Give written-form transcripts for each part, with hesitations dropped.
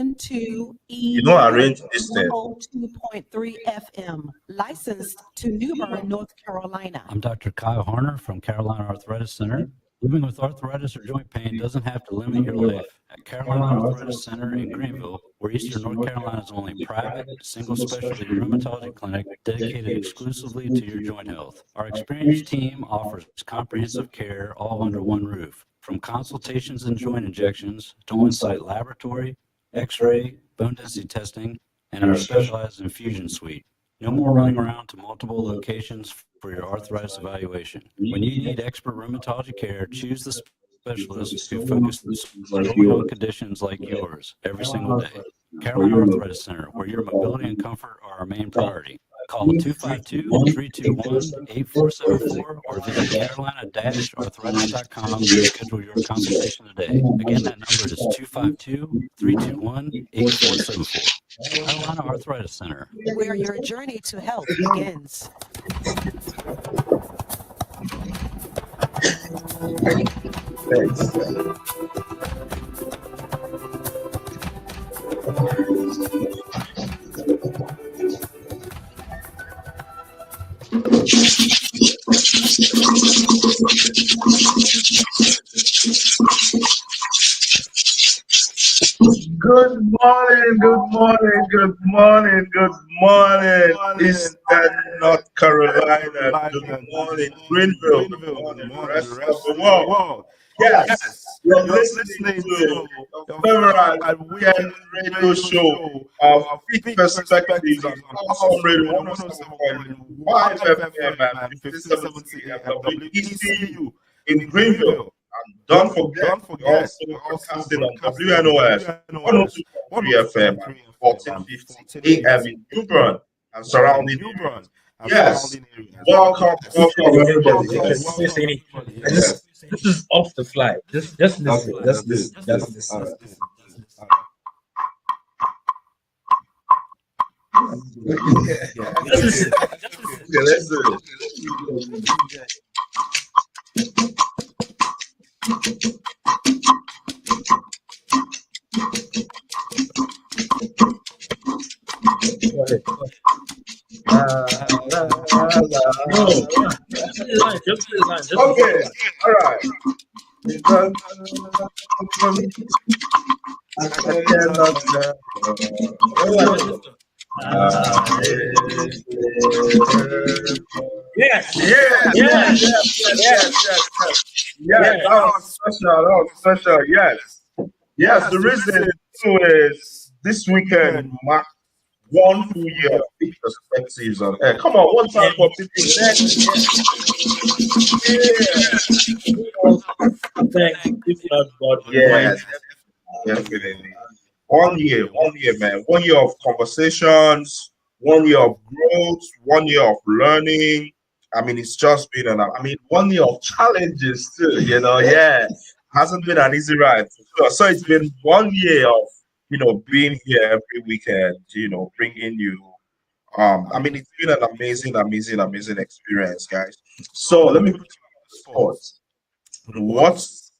listen to arrange this thing. 102.3 FM, licensed to New Bern, North Carolina. I'm Dr. Kyle Harner from Carolina Arthritis Center. Living with arthritis or joint pain doesn't have to limit your life. At Carolina Arthritis Center in Greenville, we're Eastern North Carolina's only private, single-specialty rheumatology clinic dedicated exclusively to your joint health. Our experienced team offers comprehensive care all under one roof. From consultations and joint injections to on-site laboratory, x-ray, bone density testing, and our specialized infusion suite. No more running around to multiple locations for your arthritis evaluation. When you need expert rheumatology care, choose the specialist who focuses solely on conditions like yours every single day. Carolina Arthritis Center, where your mobility and comfort are our main priority. Call 252-321-8474 or visit carolina-arthritis.com to schedule your consultation today. Again, that number is 252-321-8474. Carolina Arthritis Center, where your journey to health begins. Good morning, Eastern North Carolina. Good morning, Greenville. Good morning, the rest of the world. Yes, you're listening to your favorite weekend radio show of Pitt Perspectives on Awesome Radio 107.5 FM and 1570 WECU in Greenville. And don't forget, we're also broadcasting on WNOS 102.3 FM and 1450 AM in New Bern and surrounding areas. Yes, welcome everybody. This is off the fly. Just listen. Just listen. Let's do it. Okay, all right. Yes. That was special. Yes. The reason too is this weekend marked 1 full year of Pitt Perspectives on air. Come on, one time for people. Yes, definitely. 1 year, man. 1 year of conversations, 1 year of growth, 1 year of learning. I mean, it's just been 1 year of challenges too, Hasn't been an easy ride. So it's been 1 year of, being here every weekend, bringing you. It's been an amazing experience, guys. So let me put you on the spot. What's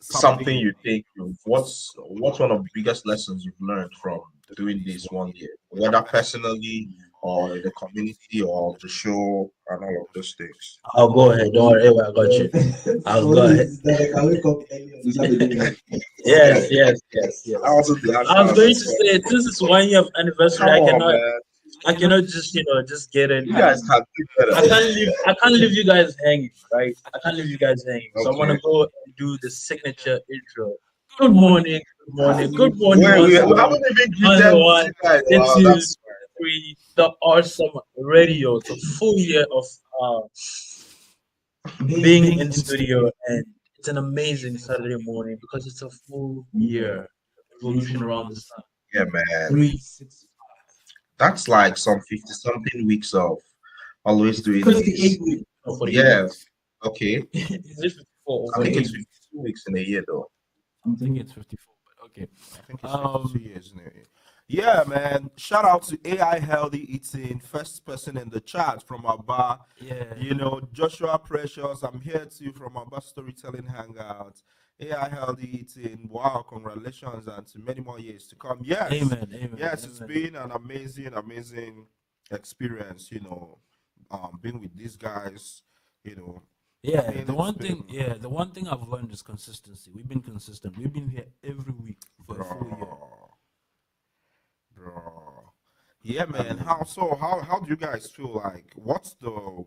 something you think what's one of the biggest lessons you've learned from doing this 1 year, whether personally or in the community or the show and all of those things? I'll go ahead. Don't worry, I got you. I'll go ahead. Yes. I was going to say this is 1 year of anniversary. I cannot just get in. You guys can do better. I can't leave you guys hanging, right? I can't leave you guys hanging. So I want to go and do the signature intro. Good morning. We haven't even greeted you guys. It's the awesome radio. It's a full year of being in studio, and it's an amazing Saturday morning because it's a full year revolution around the sun. Yeah, man. That's like some 50-something weeks of always doing this. 58 weeks. Yeah. Okay. Is it 54? I think it's 52 weeks in a year, though. I'm thinking it's 54, but okay. I think it's 52 years in a year. Yeah, man. Shout out to AI Healthy Eating, first person in the chat from our bar. Yeah. Joshua Precious. I'm here too from our bar storytelling hangout. AI healthy eating. Wow, congratulations, and to many more years to come. Yes, Amen. Amen. yes, it's Amen. been an amazing experience. Being with these guys. You know, I Yeah, mean, the it's one thing, been, yeah, the one thing I've learned is consistency. We've been consistent. We've been here every week for a full year. bro. Yeah, I man. mean, How do you guys feel like? What's the so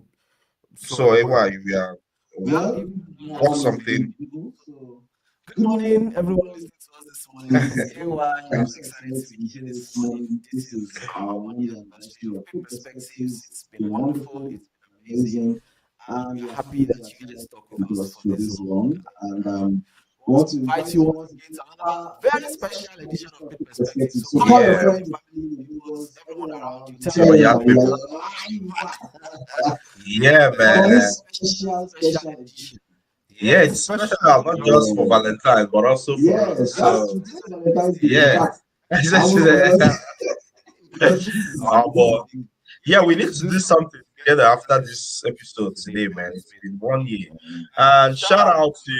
so why we are Well, if you what's want to something? begin, people, so good morning, everyone listening to us this morning. This is AY. I'm so excited to be here this morning. This is our 1 year anniversary of Pitt Perspectives. It's been wonderful. It's been amazing. And we are happy that you guys stuck with us for this long. And we want to invite you once again to another very special edition of Pitt Perspectives. So call your Yeah, friends, your family, your neighbors, everyone around you. Tell so them yeah, that we people. are live Yeah, for man. this special edition. yeah, Yeah, it's it's special. special not just for Valentine, but also for us. Yes, that's So true. This is Valentine's Day. In yeah, fact, I would because this is but this is yeah, we we need need to to do do something something together together after after this this episode episode today, today, man. man. It's It's been been 1 year. 1 year. And Shout shout out out to to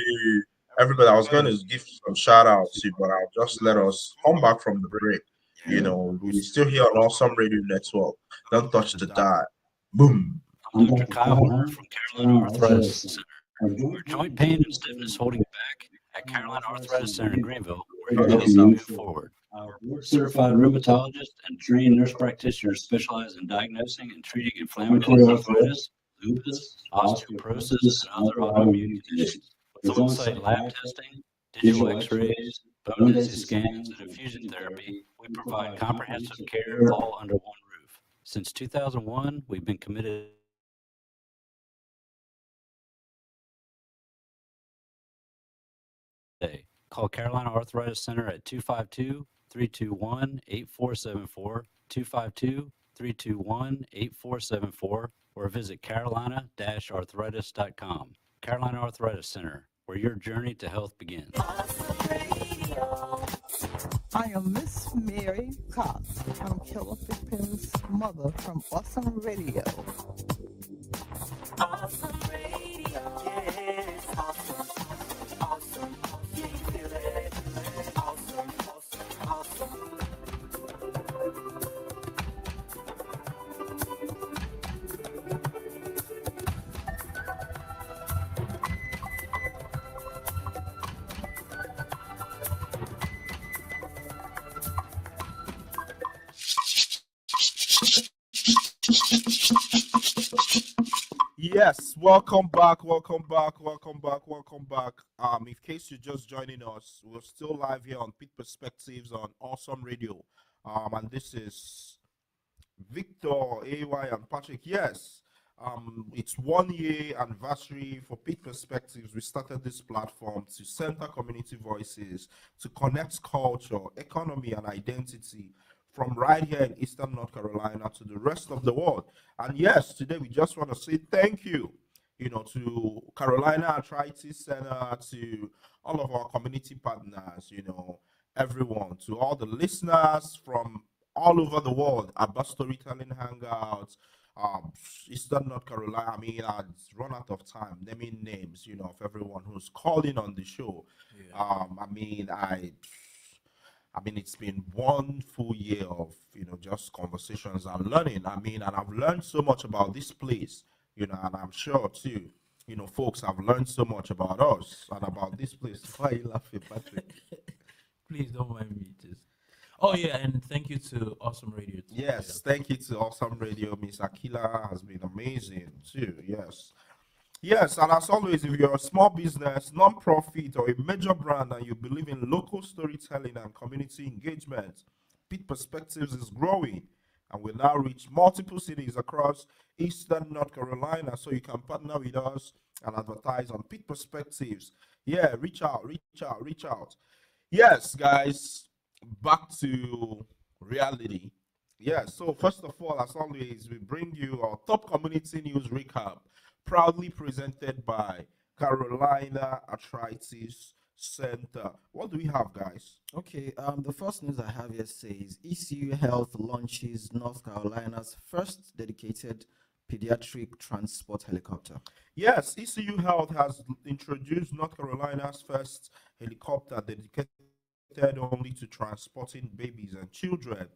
everybody. everybody. I I was was going going to to give give some some shout shout out outs to, to, but but I'll I'll just just let let us us come come back back from from the the break. break. Yeah. We're We're still still here here on on Awesome Awesome Radio Radio Network. Network. Don't Don't touch touch the the dial. dial. Boom. I'm I'm Dr. Dr. Kyle Kyle Horner Horner, from Carolina Carolina Arthritis Arthritis Center. Center. Our Where joint joint pain and pain and stiffness holding stiffness you holding back. you back, at Carolina Carolina Arthritis Center Arthritis in Center in Greenville. Greenville, We're we're ready ready to to help help you you move move forward. forward. Our Our board board certified certified rheumatologists rheumatologists and trained nurse practitioners specialize in diagnosing and treating inflammatory inflammatory arthritis, arthritis, lupus, lupus, osteoporosis, osteoporosis, and and other other autoimmune autoimmune conditions. conditions. With With on-site on-site lab lab testing, testing, digital digital x-rays, x-rays, bone bone density density scans, scans, and and infusion infusion therapy, therapy, we we provide provide comprehensive comprehensive care care. all under one roof. Since 2001, we've been committed today. Call Carolina Arthritis Center at 252-321-8474, 252-321-8474, or visit carolina-arthritis.com. Carolina Arthritis Center, where your journey to health begins. I am Miss Mary Cox. I'm Killer Pippin's mother from Awesome Radio. Awesome Radio. Yes, awesome. Awesome. Yeah, you feel it. Awesome. Awesome. Yes, welcome back, welcome back, welcome back, welcome back. In case you're just joining us, we're still live here on Pit Perspectives on Awesome Radio. And this is Victor, AY, and Patrick. Yes, it's 1 year anniversary for Pit Perspectives. We started this platform to center community voices, to connect culture, economy, and identity from right here in Eastern North Carolina to the rest of the world. And yes, today we just want to say thank you, to Carolina Arthritis Center, to all of our community partners, everyone, to all the listeners from all over the world, about storytelling hangouts, um, Eastern North Carolina. I mean, I've run out of time naming names, of everyone who's calling on the show. Yeah. I mean, it's been 1 full year of, just conversations and learning. I mean, and I've learned so much about this place, and I'm sure too, folks have learned so much about us and about this place. Why are you laughing, Patrick? Please don't mind me. Just. Oh yeah, and thank you to Awesome Radio too. Yes, thank you to Awesome Radio. Miss Akila has been amazing too. Yes. Yes, and as always, if you're a small business, non-profit, or a major brand and you believe in local storytelling and community engagement, Pit Perspectives is growing and will now reach multiple cities across Eastern North Carolina. So you can partner with us and advertise on Pit Perspectives. Yeah, reach out, reach out, reach out. Yes, guys, back to reality. Yeah, so first of all, as always, we bring you our top community news recap, proudly presented by Carolina Arthritis Center. What do we have, guys? Okay, the first news I have here says ECU Health launches North Carolina's first dedicated pediatric transport helicopter. Yes, ECU Health has introduced North Carolina's first helicopter dedicated only to transporting babies and children.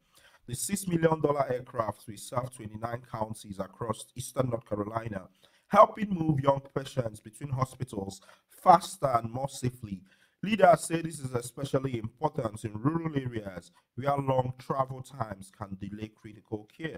The $6 million aircraft will serve 29 counties across eastern North Carolina, helping move young patients between hospitals faster and more safely. Leaders say this is especially important in rural areas where long travel times can delay critical care.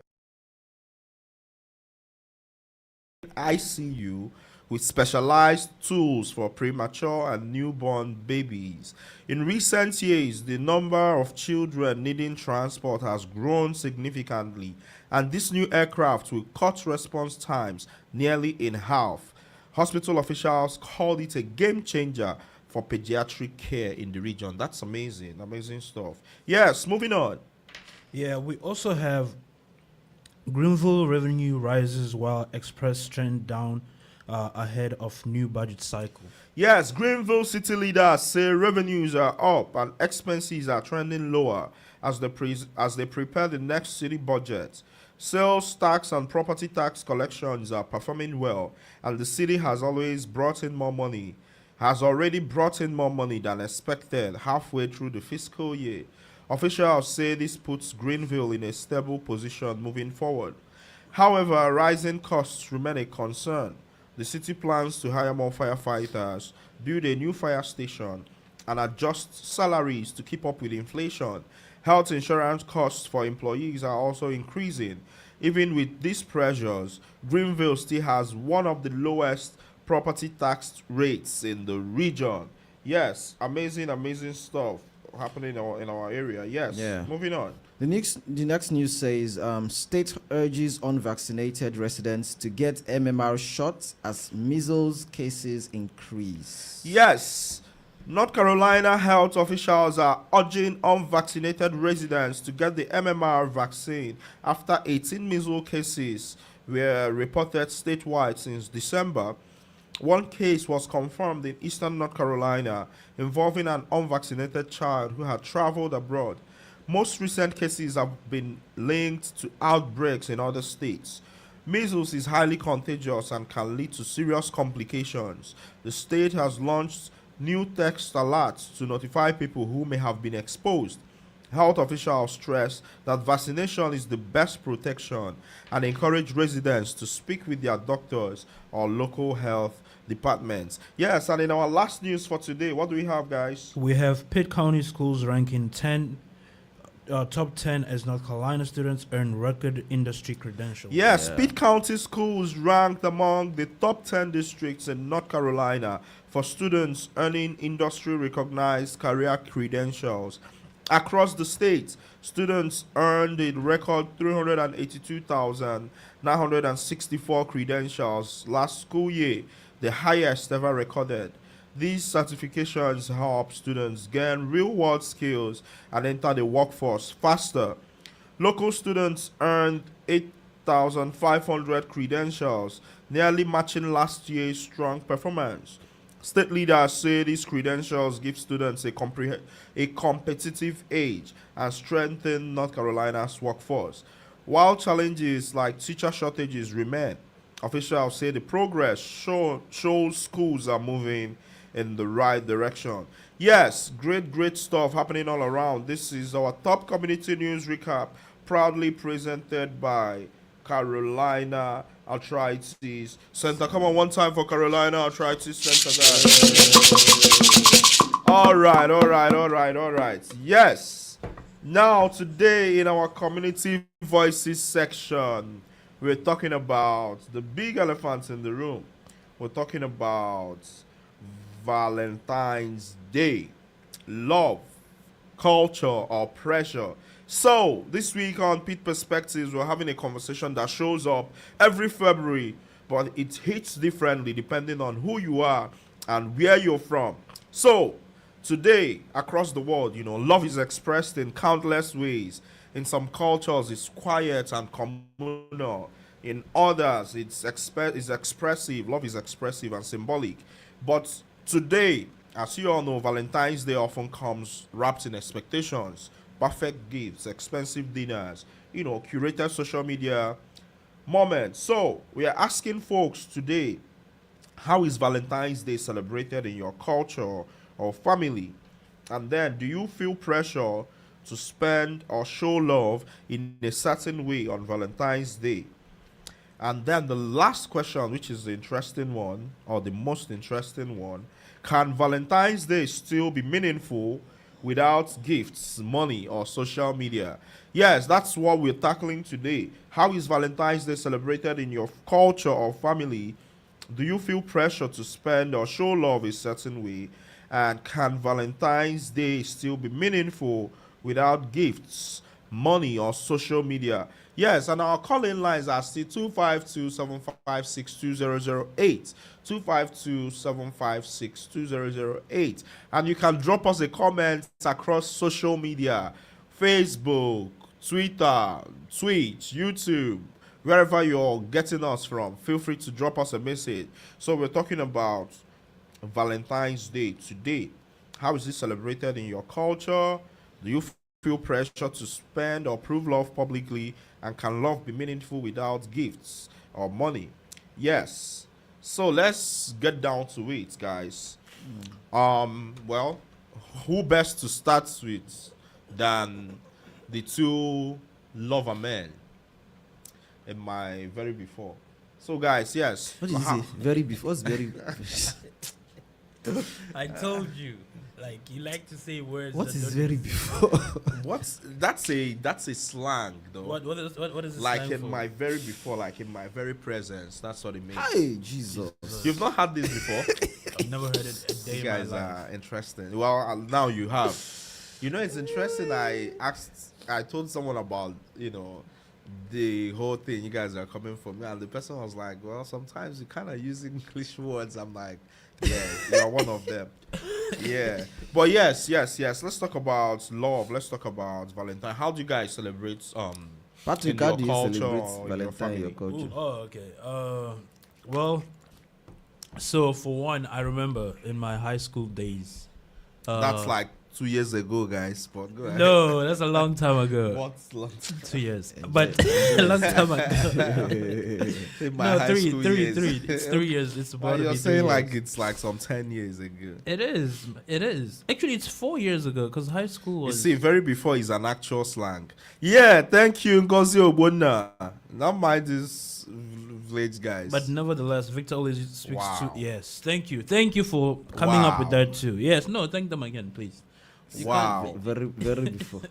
ICU with specialized tools for premature and newborn babies. In recent years, the number of children needing transport has grown significantly, and this new aircraft will cut response times nearly in half. Hospital officials called it a game changer for pediatric care in the region. That's amazing, amazing stuff. Yes, moving on. Yeah, we also have Greenville revenue rises while Express trend down ahead of new budget cycle. Yes, Greenville city leaders say revenues are up and expenses are trending lower as they prepare the next city budget. Sales tax and property tax collections are performing well, and the city has already brought in more money than expected halfway through the fiscal year. Officials say this puts Greenville in a stable position moving forward. However, rising costs remain a concern. The city plans to hire more firefighters, build a new fire station, and adjust salaries to keep up with inflation. Health insurance costs for employees are also increasing. Even with these pressures, Greenville still has one of the lowest property tax rates in the region. Yes, amazing, amazing stuff happening in our area. Yes, Yeah. moving on. The next news says state urges unvaccinated residents to get MMR shots as measles cases increase. Yes, North Carolina health officials are urging unvaccinated residents to get the MMR vaccine after 18 measles cases were reported statewide since December. One case was confirmed in eastern North Carolina involving an unvaccinated child who had traveled abroad. Most recent cases have been linked to outbreaks in other states. Measles is highly contagious and can lead to serious complications. The state has launched new text alerts to notify people who may have been exposed. Health officials stress that vaccination is the best protection and encourage residents to speak with their doctors or local health departments. Yes, and in our last news for today, what do we have, guys? We have Pitt County schools ranking top 10 as North Carolina students earn record industry credentials. Yes, Pitt County schools ranked among the top 10 districts in North Carolina for students earning industry recognized career credentials. Across the state, students earned a record 382,964 credentials last school year, the highest ever recorded. These certifications help students gain real world skills and enter the workforce faster. Local students earned 8,500 credentials, nearly matching last year's strong performance. State leaders say these credentials give students a competitive edge and strengthen North Carolina's workforce. While challenges like teacher shortages remain, officials say the progress shows schools are moving in the right direction. Yes, great stuff happening all around. This is our top community news recap, proudly presented by Carolina Arthritis Center. Come on, one time for Carolina Arthritis Center, guys. All right. Yes. Now, today in our community voices section, we're talking about the big elephants in the room. We're talking about Valentine's Day, love, culture, or pressure. So, this week on Pitt Perspectives, we're having a conversation that shows up every February, but it hits differently depending on who you are and where you're from. So, today, across the world, love is expressed in countless ways. In some cultures, it's quiet and communal. In others, it's expressive. Love is expressive and symbolic. But today, as you all know, Valentine's Day often comes wrapped in expectations, perfect gifts, expensive dinners, curated social media moment. So we are asking folks today, how is Valentine's Day celebrated in your culture or family? And then, do you feel pressure to spend or show love in a certain way on Valentine's Day? And then the last question, which is the interesting one, or the most interesting one, can Valentine's Day still be meaningful without gifts, money, or social media? Yes, that's what we're tackling today. How is Valentine's Day celebrated in your culture or family? Do you feel pressure to spend or show love a certain way? And can Valentine's Day still be meaningful without gifts, money, or social media? Yes, and our calling lines are still 252-756-2008. 252-756-2008. And you can drop us a comment across social media: Facebook, Twitter, Twitch, YouTube, wherever you're getting us from. Feel free to drop us a message. So we're talking about Valentine's Day today. How is it celebrated in your culture? Do you feel pressure to spend or prove love publicly? And can love be meaningful without gifts or money? Yes. So let's get down to it, guys. Well, who best to start with than the two lover men in my very before? So, guys, yes. What did you say? Very before. What's very? I told you, like you like to say words. What that is don't very exist. before? What's that's a slang though. What is it Like slang in for? my very before, like in my very presence. That's what it means. Hey, Jesus. You've not had this before. I've never heard it a day You in my guys life. are interesting. Well, now you have. You know, it's interesting. I told someone about, the whole thing you guys are coming from me, and the person was like, well, sometimes you kind of use English words. I'm like, yeah, you're one of them. Yeah. But yes. Let's talk about love. Let's talk about Valentine. How do you guys celebrate Patrick, in how your do you culture celebrate or in your Valentine in your family? culture? Oh, okay. Well, so for one, I remember in my high school days. That's like 2 years ago, guys. But go ahead. No, that's a long time ago. What's long? 2 years, but a long time ago. In my No, high three. school years. It's 3 years. It's about Well, to you're be 3 saying years. like it's like some 10 years ago. It is. Actually, it's 4 years ago because high school You was. see, very before is an actual slang. Yeah, thank you, Ngozi Obonna. Not mind this village guys. But nevertheless, Victor always speaks Wow. to. Yes, thank you for coming up with Wow. that too. Yes, no, thank them again, please. Wow. Very, very before.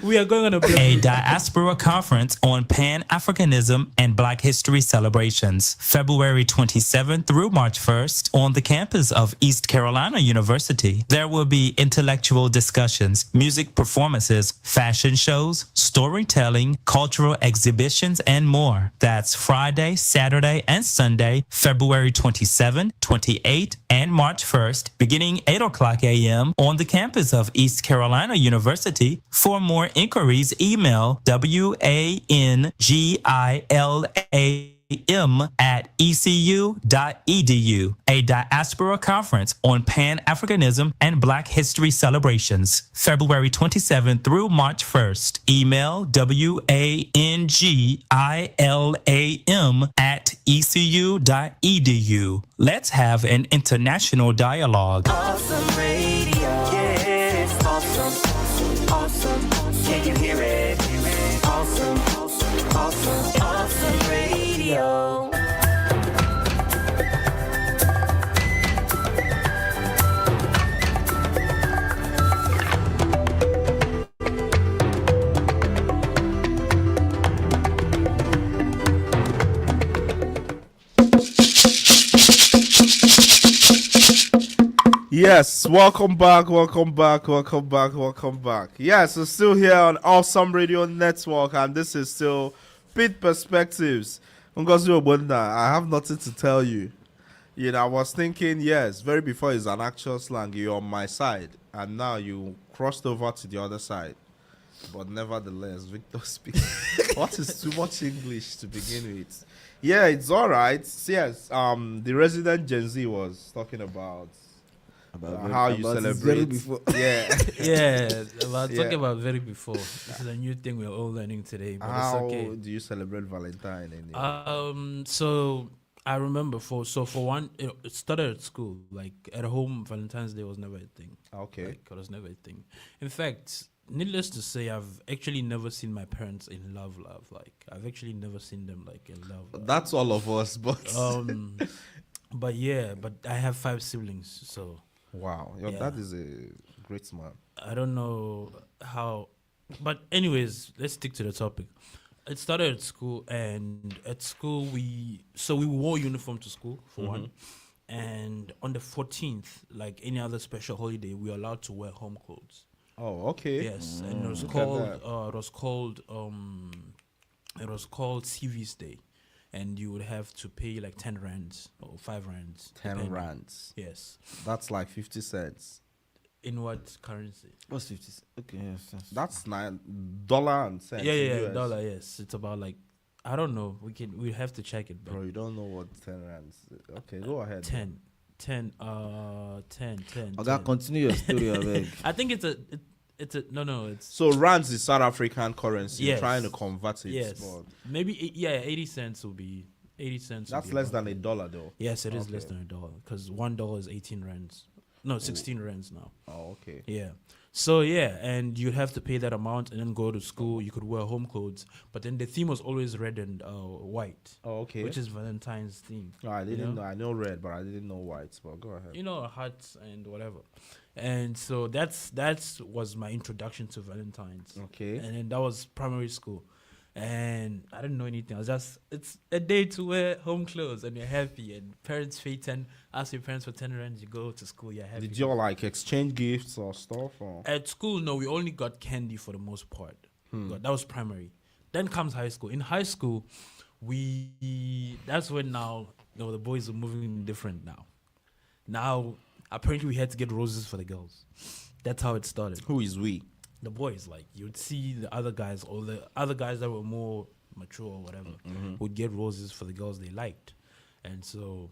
We are going on a break. A diaspora conference on Pan-Africanism and Black History celebrations, February 27th through March 1st on the campus of East Carolina University. There will be intellectual discussions, music performances, fashion shows, storytelling, cultural exhibitions, and more. That's Friday, Saturday, and Sunday, February 27, 28, and March 1st, beginning 8 o'clock a.m. on the campus of East Carolina University. For more inquiries, email wangila@ecu.edu. A diaspora conference on Pan-Africanism and Black History celebrations, February 27th through March 1st. Email wangila@ecu.edu. Let's have an international dialogue. Awesome radio. Yeah, it's awesome. Awesome. Can you hear it? Awesome. Awesome radio. Yes, welcome back. Yes, we're still here on Awesome Radio Network, and this is still Pitt Perspectives. Ngozi Obunda, I have nothing to tell you. I was thinking, yes, very before is an actual slang. You're on my side, and now you crossed over to the other side. But nevertheless, Victor speaks. What is too much English to begin with? Yeah, it's all right. Yes, the resident Gen Z was talking about how you about his very celebrate. before. Yeah. Yeah, About Yeah. talking about very before. This is a new thing we're all learning today, but How it's okay. do you celebrate Valentine? So I remember for one, it started at school. Like at home, Valentine's Day was never a thing. Okay. Like it was never a thing. In fact, needless to say, I've actually never seen my parents in love. Like I've actually never seen them like in love. That's all of us, but But yeah, but I have 5 siblings, so wow, Yeah. that is a great man. I don't know how. But anyways, let's stick to the topic. It started at school, and at school we wore uniform to school for one, and on the 14th, like any other special holiday, we were allowed to wear home clothes. Oh, okay. Yes, and it was Look at called that. it was called CV's Day, and you would have to pay like 10 rands or 5 rands. 10 depending. rands. Yes. That's like 50 cents. In what currency? What's 50? Okay, yes. That's $9 and cents. Yeah, in US. dollar. Yes, it's about like I don't know. We have to check it, but Bro, you don't know what 10 rands. Okay, go ahead. 10. Okay, continue your story, I beg. I think it's a it's So rands is South African currency. You're Yes. trying to convert it. yes. But Maybe 80 cents will be 80 cents. that's will be less about- than $1 though. Yes, it is less Okay. than $1 because $1 is 18 rands. No, 16 rands now. Oh, okay. Yeah. So yeah, and you'd have to pay that amount and then go to school. You could wear home clothes, but then the theme was always red and white, Oh, okay. which is Valentine's theme. No, I didn't you know? know. I know red, but I didn't know white. But go ahead. You know, hearts and whatever. And so that's was my introduction to Valentine's. Okay. And then that was primary school. And I didn't know anything. I was just, it's a day to wear home clothes and you're happy. And parents pay 10, ask your parents for 10 rand, you go to school, you're happy. Did you all like exchange gifts or stuff? Or? At school, no, we only got candy for the most part. But that was primary. Then comes high school. In high school, that's when now, the boys are moving different now. Now, apparently we had to get roses for the girls. That's how it started. Who is we? The boys, like you'd see the other guys or the other guys that were more mature or whatever would get roses for the girls they liked. And so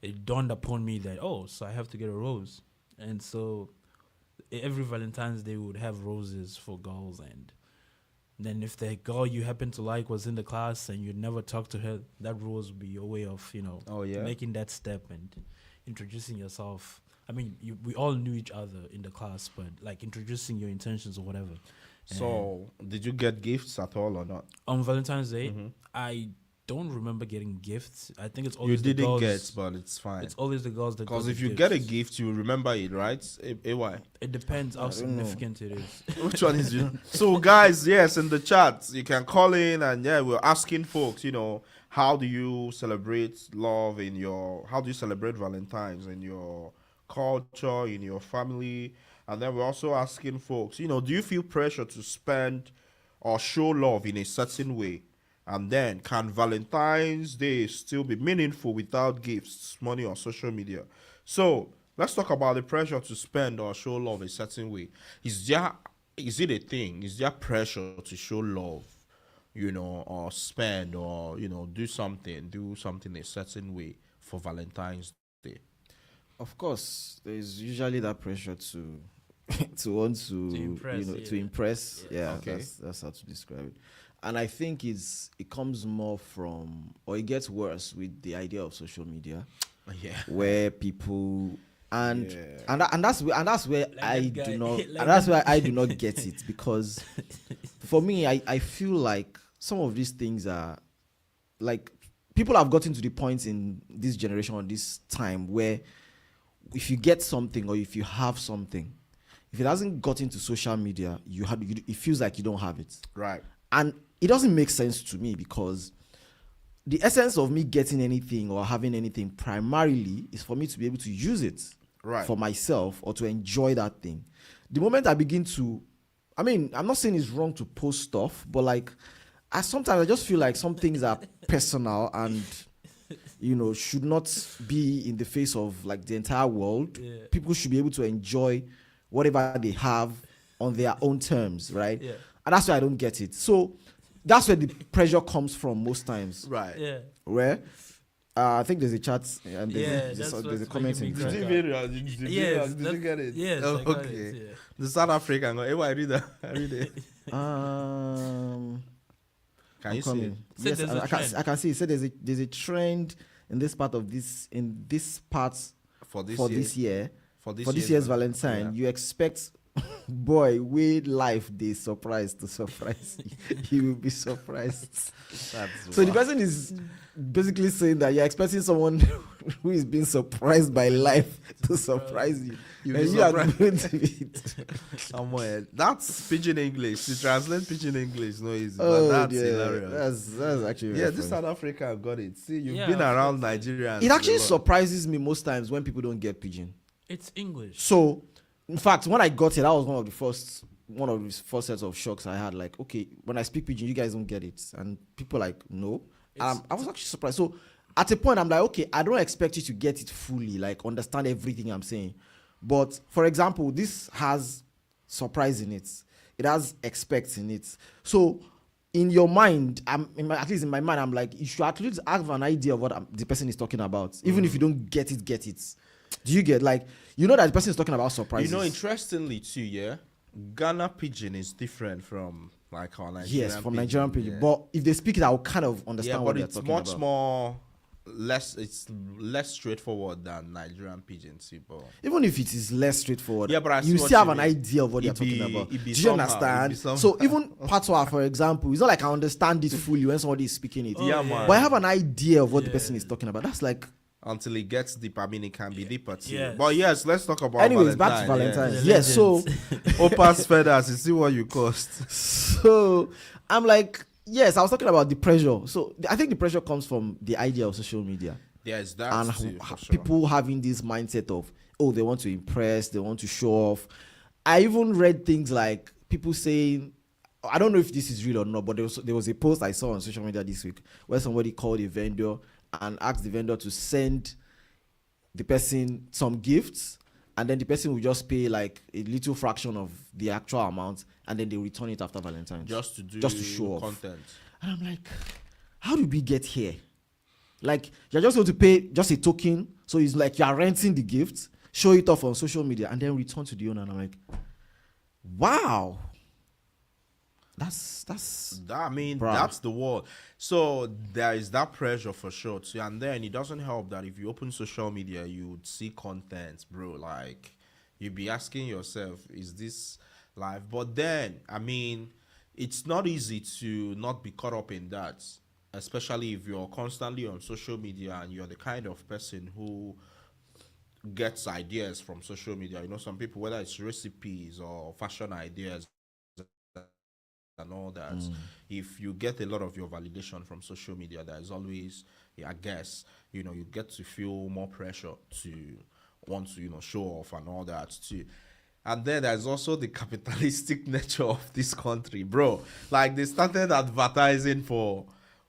it dawned upon me that, so I have to get a rose. And so every Valentine's Day we would have roses for girls, and then if the girl you happen to like was in the class and you'd never talk to her, that rose would be your way of, Oh, yeah? making that step and introducing yourself. I mean, we all knew each other in the class, but like introducing your intentions or whatever. So, did you get gifts at all or not? On Valentine's Day, I don't remember getting gifts. I think it's You always the didn't girls. get, but it's fine. It's always the girls that. Because got if the you get a gifts. gift, you remember it, right? AY. It depends how significant it is. Which one is you? So, guys, yes, in the chat, you can call in and we're asking folks, how do you celebrate love how do you celebrate Valentine's in your culture, in your family? And then we're also asking folks, do you feel pressure to spend or show love in a certain way? And then, can Valentine's Day still be meaningful without gifts, money, or social media? So, let's talk about the pressure to spend or show love a certain way. Is it a thing? Is there pressure to show love, or spend or, do something a certain way for Valentine's Day? Of course, there's usually that pressure to to want to impress, to impress. Yeah, Okay. that's how to describe it. And I think it comes more from, or it gets worse with the idea of social media, Yeah. where people and Yeah. and that's where I that guy- do not like and that's that- where I do not get it, because for me I feel like some of these things are like, people have gotten to the point in this generation or this time where if you get something or if you have something, if it hasn't got into social media, it feels like you don't have it. Right. And it doesn't make sense to me, because the essence of me getting anything or having anything primarily is for me to be able to use it Right. for myself or to enjoy that thing. The moment I begin to, I'm not saying it's wrong to post stuff, but like, sometimes I just feel like some things are personal and should not be in the face of like the entire world. Yeah. People should be able to enjoy whatever they have on their own terms, right? Yeah. And that's why I don't get it. So that's where the pressure comes from most times. Right. Yeah. Where I think there's a chat and there's a comment in making me chat. crack up. Did you get it? Yes, Oh, I got okay. it. Yeah. The South African go, hey, I read that. I read it. Um, Can I'm you see it? coming. Said Yes, there's a I trend. can see. It said there's a trend in this part For this for year? this year. For this, For this year's Valentine, yeah. you expect, boy, with life, they surprise to surprise you. You will be surprised. That's So the person is basically saying that you're expecting someone who is being surprised by life to surprise you. You'll And be you are surprised. going to be. somewhere. That's pidgin English. To translate pidgin English, no easy. Oh, but that's yeah. hilarious. That's actually very Yeah, this funny. South Africa got it. See, you've Yeah, been of around course. Nigeria. It actually surprises me most times when people don't get pidgin. It's English. So, in fact, when I got here, that was one of the first sets of shocks I had. Like, okay, when I speak pidgin, you guys don't get it, and people like, no. I was actually surprised. So, at a point, I'm like, okay, I don't expect you to get it fully, like understand everything I'm saying. But for example, this has surprise in it. It has expect in it. So, in your mind, at least in my mind, I'm like, you should at least have an idea of what the person is talking about, even if you don't get it. Do you get, like, you know that the person is talking about surprises? You know, interestingly too, yeah, Ghana pidgin is different from like our Nigerian. Yes, from Nigerian pidgin. yeah. But if they speak it, I'll kind of understand Yeah, what but they're it's talking much about. more less. It's less straightforward than Nigerian pidgin, see, but Even if it is less straightforward, Yeah, but I see you what still have you an mean. idea of what they're It be- talking about. it be Do you somehow, it be understand? somehow. So even patois, for example, it's not like I understand it fully when somebody is speaking it. Yeah, man. But I have an idea of what the person is talking about. That's like, until it gets deep, I mean, it can be deeper too. Yes. But yes, let's talk about. anyways, back to Valentine. Valentine's. Yeah. Yes, so Opa's feathers. You see what you cost. so I'm like, yes, I was talking about the pressure. So I think the pressure comes from the idea of social media. There's that And too, for sure. people having this mindset of, oh, they want to impress, they want to show off. I even read things like people saying, I don't know if this is real or not, but there was a post I saw on social media this week where somebody called a vendor and asked the vendor to send the person some gifts, and then the person will just pay like a little fraction of the actual amount, and then they return it after Valentine's. just to show off. content. And I'm like, how did we get here? Like, you're just going to pay just a token. So it's like you're renting the gift, show it off on social media, and then return to the owner. And I'm like, wow. Bruh. That's the word. So there is that pressure for sure too. And then it doesn't help that if you open social media, you would see content, bro. Like, you'd be asking yourself, is this live? But then, I mean, it's not easy to not be caught up in that, especially if you're constantly on social media and you're the kind of person who gets ideas from social media. You know, some people, whether it's recipes or fashion ideas and all that, if you get a lot of your validation from social media, there's always, I guess, you know, you get to feel more pressure to want to, you know, show off and all that too. And then there's also the capitalistic nature of this country, bro. Like, they started advertising for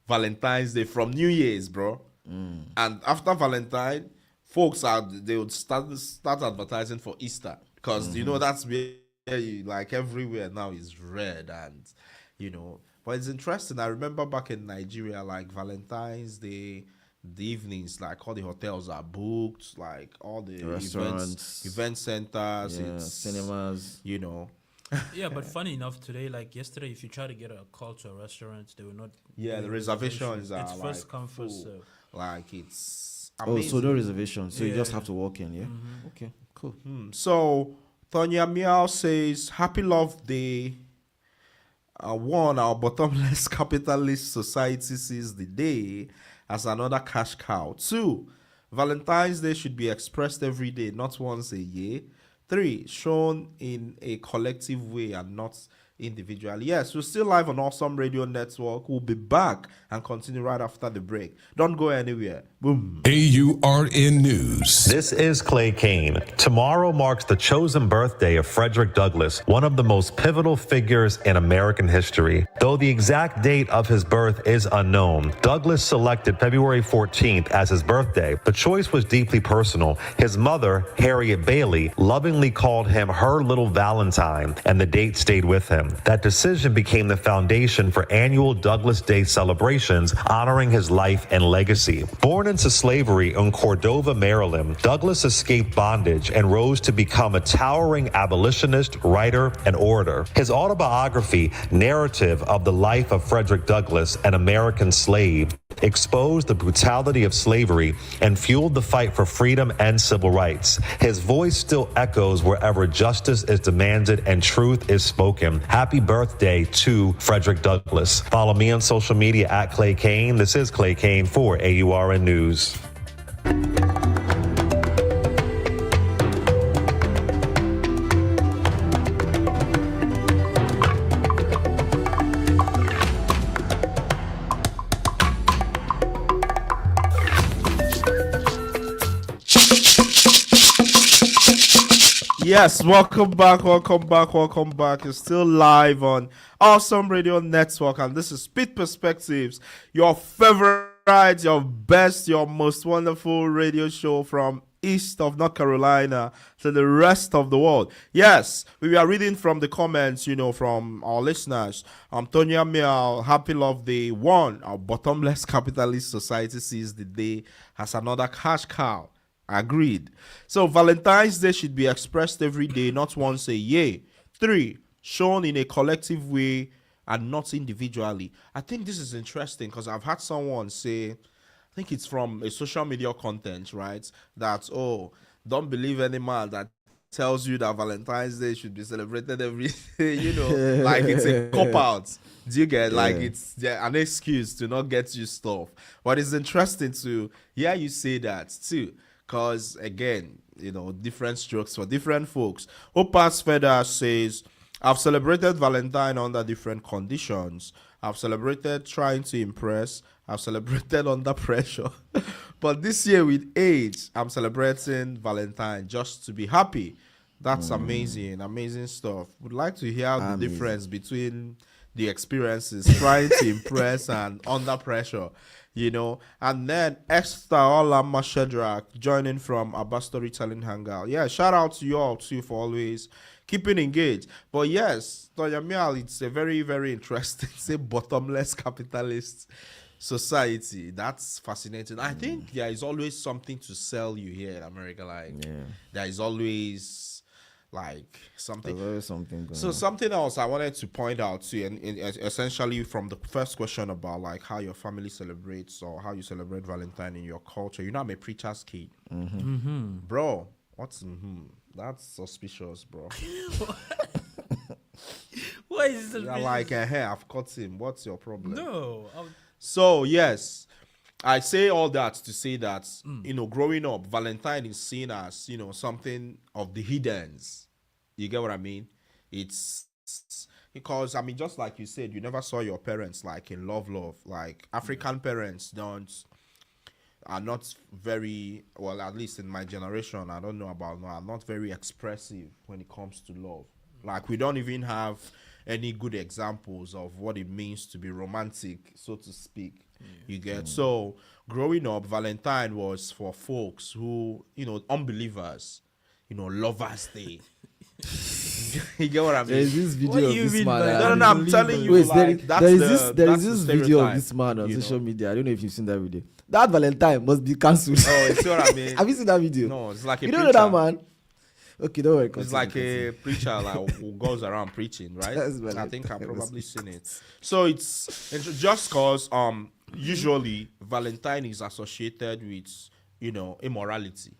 Valentine's Day from New Year's, bro. And after Valentine, they would start advertising for Easter, because you know that's where you, like, everywhere now is red, and you know. But it's interesting. I remember back in Nigeria, like Valentine's Day, the evenings, like all the hotels are booked, like all the Restaurants, event centers, it's cinemas. you know. Yeah, but funny enough, today, like yesterday, if you try to get a call to a restaurant, they will not. Yeah, do the a reservations reservation. are It's like first come, first full. serve. Like, it's Oh, amazing. so no reservation. So you just Yeah. have to walk in, yeah? Okay, cool. So Tonya Meow says, "Happy Love Day. One, our bottomless capitalist society sees the day as another cash cow. 2, Valentine's Day should be expressed every day, not once a year. 3, shown in a collective way and not individually." Yes, we're still live on Awesome Radio Network. We'll be back and continue right after the break. Don't go anywhere. Boom. AURN News. This is Clay Kane. Tomorrow marks the chosen birthday of Frederick Douglass, one of the most pivotal figures in American history. Though the exact date of his birth is unknown, Douglass selected February 14th as his birthday. The choice was deeply personal. His mother, Harriet Bailey, lovingly called him her little Valentine, and the date stayed with him. freedom. That decision became the foundation for annual Douglas Day celebrations honoring his life and legacy. Born into slavery in Cordova, Maryland, Douglas escaped bondage and rose to become a towering abolitionist, writer, and orator. His autobiography, Narrative of the Life of Frederick Douglass, an American Slave, exposed the brutality of slavery and fueled the fight for freedom and civil rights. His voice still echoes wherever justice is demanded and truth is spoken. Happy birthday to Frederick Douglass. Follow me on social media at Clay Kane. This is Clay Kane for AURN News. Yes, welcome back. It's still live on Awesome Radio Network, and this is Pitt Perspectives, your favorite, your best, your most wonderful radio show from east of North Carolina to the rest of the world. Yes, we are reading from the comments, from our listeners. Tonya Miao, happy love day. One, our bottomless capitalist society sees the day as another cash cow. Agreed. So Valentine's Day should be expressed every day, not once a year. 3, shown in a collective way and not individually. I think this is interesting because I've had someone say, I think it's from a social media content, right? That, don't believe any man that tells you that Valentine's Day should be celebrated every day, like it's a cop-out. Do you get, like it's an excuse to not get you stuff. But it's interesting to hear you say that too. Because, again, different strokes for different folks. Opas Feder says, I've celebrated Valentine under different conditions. I've celebrated trying to impress. I've celebrated under pressure. But this year with age, I'm celebrating Valentine just to be happy. That's amazing. Amazing stuff. Would like to hear the difference between the experiences, trying to impress and under pressure. And then Esther Olama Shedrack joining from Abba Storytelling Hangout. Yeah, shout out to you all too for always keeping engaged. But yes, Tonya Mial, it's a very, very interesting, say, bottomless capitalist society. That's fascinating. I think there is always something to sell you here in America. There is always something. There's always something going So on. something else I wanted to point out too, and essentially from the first question about how your family celebrates or how you celebrate Valentine in your culture. I'm a preacher's kid, bro. What's That's suspicious, bro. What is this? You're like, hey, I've caught him. What's your problem? No. So yes, I say all that to say that growing up, Valentine is seen as something of the hiddens. You get what I mean? It's because just like you said, you never saw your parents in love. Like African parents are not very well. At least in my generation, I don't know about now. Are not very expressive when it comes to love. Like we don't even have any good examples of what it means to be romantic, so to speak. You get so growing up, Valentine was for folks who unbelievers, lovers day. You get what I mean? There is this video of this man. No, I'm telling you. Wait, that's there is this video stereotype, of this man on social media. I don't know if you've seen that video. That Valentine must be cancelled. Oh, you see what I mean? Have you seen that video? No, it's like you don't know that man. Okay, don't worry. It's like a preacher who goes around preaching, right? I think I've probably seen it. So it's just because usually Valentine is associated with immorality.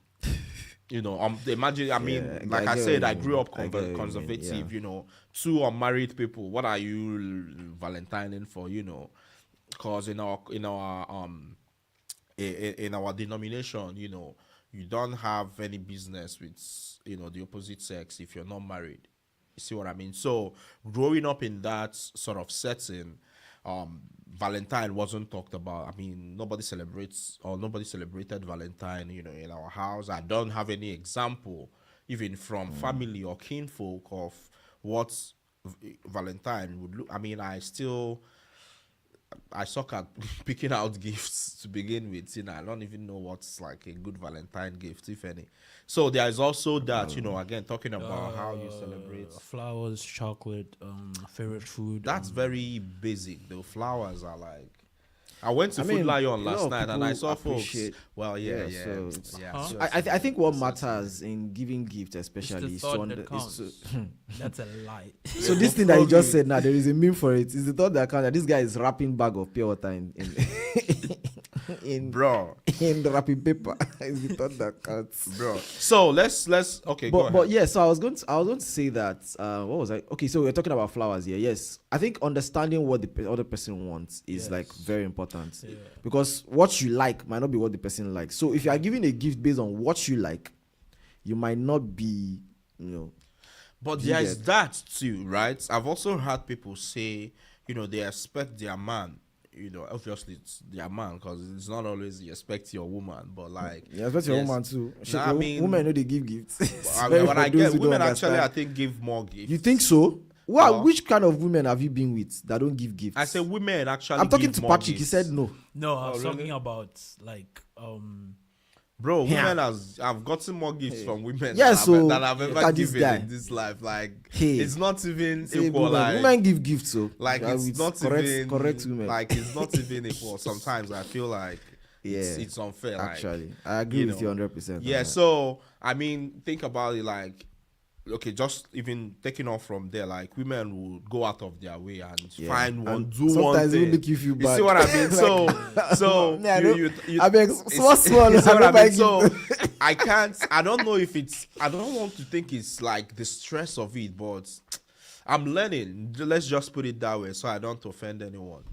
Imagine. Like I said, I grew up conservative. Two unmarried people. What are you Valentining for? Because in our denomination, you don't have any business with the opposite sex if you're not married. You see what I mean? So growing up in that sort of setting, Valentine wasn't talked about. Nobody celebrated Valentine, in our house. I don't have any example, even from family or kinfolk, of what Valentine would look. I suck at picking out gifts to begin with. I don't even know what's like a good Valentine gift, if any. So there is also that, again, talking about how you celebrate. Flowers, chocolate, favorite food. That's very basic. The flowers are like. I went to Food mean, Lion a last lot of night and I people saw folks. appreciate- Well, Yeah, yeah. so- yeah. So I think what matters in giving gifts, It's especially, the is thought to that counts. That's a lie. So this thing that you just said now, there is a meme for it. Is the thought that counts. That this guy is wrapping bag of pure water in Bro. in the wrapping paper. Is the thought that counts, Bro. So let's okay. Go But ahead. yeah, so I was going to say that what was I? Okay, so we're talking about flowers here. Yes, I think understanding what the other person wants is like very important because what you like might not be what the person likes. So if you are giving a gift based on what you like, you might not be, But you there's get- that too, right? I've also heard people say, they expect their man. Obviously it's their man because it's not always you expect your woman, but like Yeah, especially yes. woman too. Shit, Nah, I mean- women know they give gifts. I Very mean, for when I those get who women, don't actually, I understand. think give more gifts. You think so? Wow, Well- which kind of women have you been with that don't give gifts? I said women actually. I'm talking give to more Patrick. He gifts. said no. No, I was really? talking about like Bro, Yeah. women I've gotten more gifts from women Yeah, than, so than I've look ever at this given guy. in this life. Like Hey. it's not even Say equal. women, Like, women give gifts, so like yeah, it's with not correct, even correct women. Like it's not even equal. Sometimes I feel like it's unfair. Like, Actually, I agree with you 100%. Yeah, so I mean, think about it like, okay, just even taking off from there, like women will go out of their way and find one, And do one sometimes it thing. will make you feel bad. You see what I mean? So Me, I you, don't- you, I beg, small, small, you see I what I don't buy mean? So I can't. I don't know if it's. I don't want to think it's like the stress of it, but I'm learning. Let's just put it that way, so I don't offend anyone.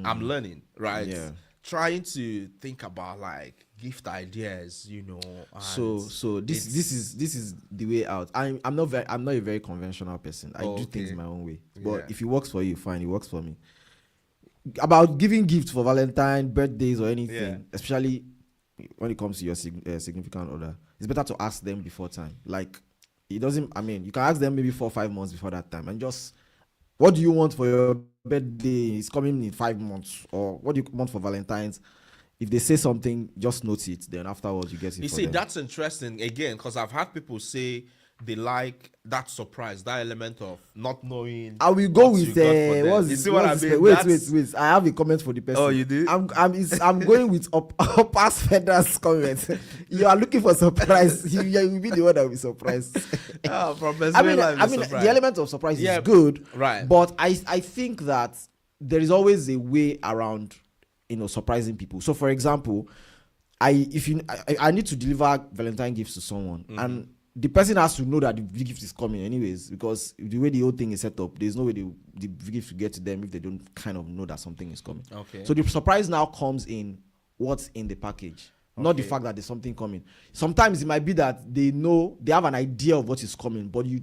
I'm learning, right? Yeah. Trying to think about like gift ideas, and So this is the way out. I'm not a very conventional person. I do things Okay. my own way. But Yeah. if it works for you, fine. It works for me. About giving gifts for Valentine, birthdays, or anything, Yeah. especially when it comes to your significant other, it's better to ask them before time. Like it doesn't. I mean, you can ask them maybe 4 or 5 months before that time, and just what do you want for your birthday? It's coming in 5 months, or what do you want for Valentine's? If they say something, just note it. Then afterwards, you get it. You for see, them. that's interesting again because I've had people say they like that surprise, that element of not knowing. I will go what with you got for them. what's You see what I what's mean? this- Wait, That's- wait. I have a comment for the person. Oh, you do? I'm going with past Feda's comment. You are looking for surprise. You will be the one that will be surprised. Oh, from I mean, the element of surprise is good, right? But I think that there is always a way around, surprising people. So, for example, I need to deliver Valentine gifts to someone, and the person has to know that the gift is coming anyways, because the way the whole thing is set up, there's no way the gift will get to them if they don't kind of know that something is coming. Okay. So the surprise now comes in what's in the package, not the fact that there's something coming. Sometimes it might be that they have an idea of what is coming, but you